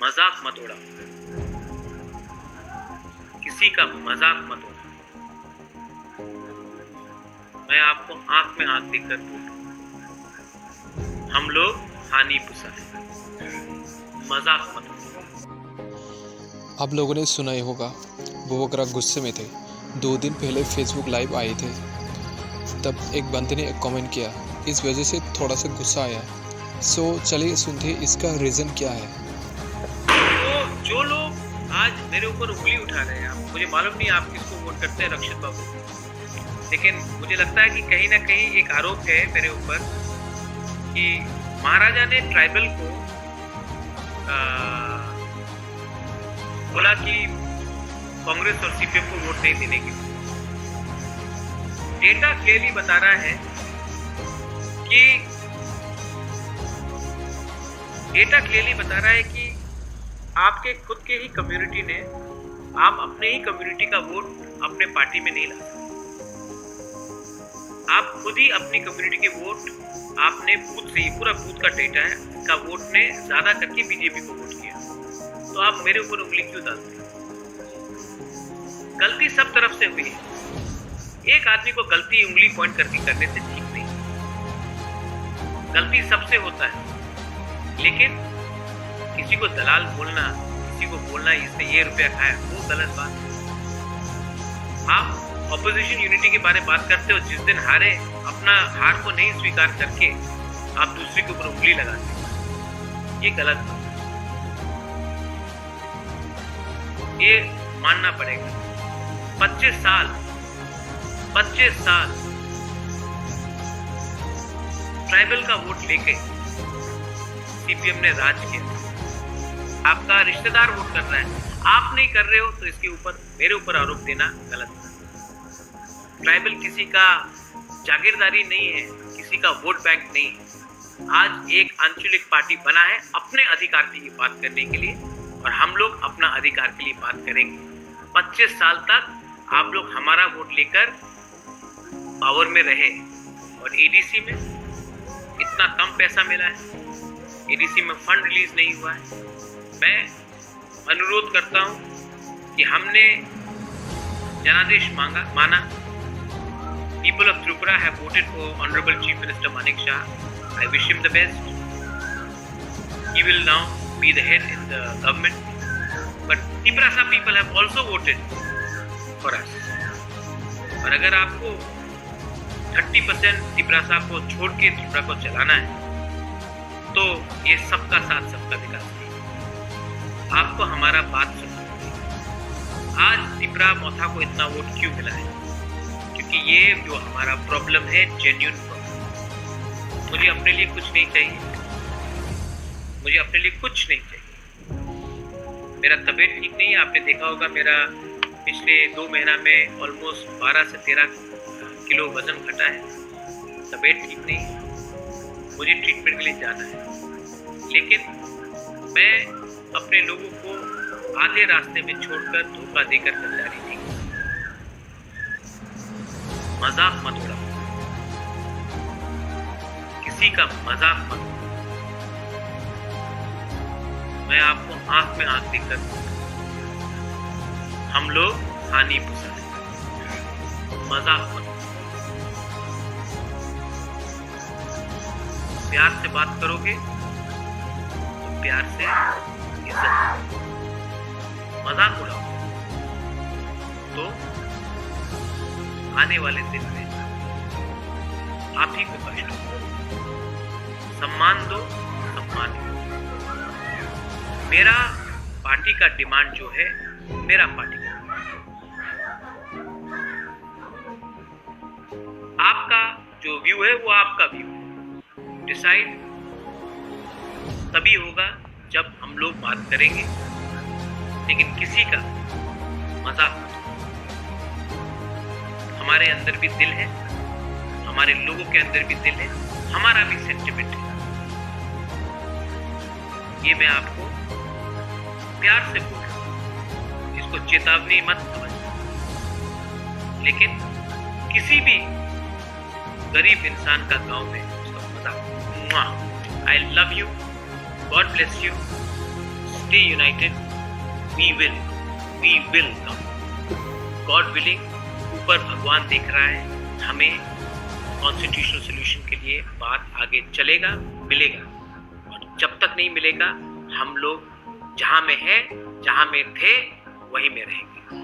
मजाक मत उड़ाओ, किसी का मजाक मत उड़ाओ। मैं आपको आंख में आंख देखकर बोलूं, हम लोग हानि पुसाए, मजाक मत उड़ाओ। आप लोगों ने सुना ही होगा, वो वगैरह गुस्से में थे। 2 दिन पहले फेसबुक लाइव आए थे, तब एक बंदे ने एक कमेंट किया, इस वजह से थोड़ा सा गुस्सा आया। सो चलिए सुनते हैं इसका रीज़न क्या है। तो जो लोग आज मेरे ऊपर उंगली उठा रहे हैं, मुझे मालूम नहीं आप किसको वोट करते हैं, रक्षित बाबू, लेकिन मुझे लगता है कि कहीं ना कहीं एक आरोप है मेरे ऊपर कि महाराजा ने ट्राइबल को बोला कि कांग्रेस और सीपीएम को वोट नहीं देने की। डेटा क्लियरली बता रहा है कि आपके खुद के ही कम्युनिटी ने, आप अपने ही कम्युनिटी का वोट अपने पार्टी में नहीं ला सकते। आप खुद ही अपनी कम्युनिटी के वोट आपने बूथ से ही, पूरा बूथ का डेटा है, का वोट ने ज्यादा करके बीजेपी को वोट किया। तो आप मेरे ऊपर उंगली क्यों डालते हैं? गलती सब तरफ से हुई है। एक आदमी को गलती उंगली पॉइंट करके करने से ठीक नहीं, गलती सबसे होता है, लेकिन किसी को दलाल बोलना, किसी को बोलना इसने ये रुपया खाया, वो गलत बात है। आप ऑपोजिशन यूनिटी के बारे में बात करते हो, जिस दिन हारे, अपना हार को नहीं स्वीकार करके आप दूसरे के ऊपर उंगली लगाते हो, ये गलत बात है, ये मानना पड़ेगा। 25 साल ट्राइबल का वोट लेके सीपीएम ने राज किया। आपका रिश्तेदार वोट कर रहा है, आप नहीं कर रहे हो, तो इसके ऊपर मेरे ऊपर आरोप देना गलत है। ट्राइबल किसी का जागीरदारी नहीं है, किसी का वोट बैंक नहीं है। आज एक आंचलिक पार्टी बना है अपने अधिकार की बात करने के लिए, और हम लोग अपना अधिकार के लिए बात करेंगे। 25 साल तक आप लोग हमारा वोट लेकर पावर में रहे, और एडीसी में इतना कम पैसा मिला है, एडीसी में फंड रिलीज नहीं हुआ है। मैं अनुरोध करता हूं कि हमने जनादेश माना। People of Tripura have voted for honourable chief minister Manik Shah. I wish him the best. He will now be the head in the government, but Tripura people have also voted for us. और अगर आपको 30% त्रिपुरा साहब को छोड़ के त्रिपुरा को चलाना है, तो ये सबका साथ सबका विकास है। आपको हमारा बात सुनना है। आज त्रिपुरा मोथा को इतना वोट क्यों मिला है? क्योंकि ये जो हमारा प्रॉब्लम है, जेन्युइन प्रॉब्लम। मुझे अपने लिए कुछ नहीं चाहिए, मेरा तबीयत ठीक नहीं है। आपने देखा होगा मेरा पिछले 2 महीना में ऑलमोस्ट 12 से 13 किलो वजन घटा है। तबीयत ठीक नहीं है, मुझे ट्रीटमेंट के लिए जाना है, लेकिन मैं अपने लोगों को आधे रास्ते में छोड़कर धोखा देकर गद्दारी नहीं। मजाक मत उड़ाओ, किसी का मजाक मत उड़ाओ। मैं आपको आंख में आंख देखकर, हम लोग हानि पुसाए, मजाक मत। प्यार से बात करोगे तो प्यार से इज्जत, मजाक उड़ाओ तो आने वाले दिन में आप ही को कष्ट हो। सम्मान दो, सम्मान दो। मेरा पार्टी का डिमांड जो है, मेरा पार्टी का, आपका जो व्यू है वो आपका व्यू है। डिसाइड तभी होगा जब हम लोग बात करेंगे, लेकिन किसी का मजाक मत। हमारे अंदर भी दिल है, हमारे लोगों के अंदर भी दिल है, हमारा भी सेंटिमेंट है। ये मैं आपको प्यार से बोल रहा हूं, इसको चेतावनी मत समझना, लेकिन किसी भी गरीब इंसान का गांव में उसका मजाक। I love you. God bless you. stay united, we will come. God willing, ऊपर भगवान देख रहा है, हमें कॉन्स्टिट्यूशनल सोल्यूशन के लिए बात आगे चलेगा, मिलेगा. और जब तक नहीं मिलेगा, हम लोग जहां में थे वहीं में रहेंगे.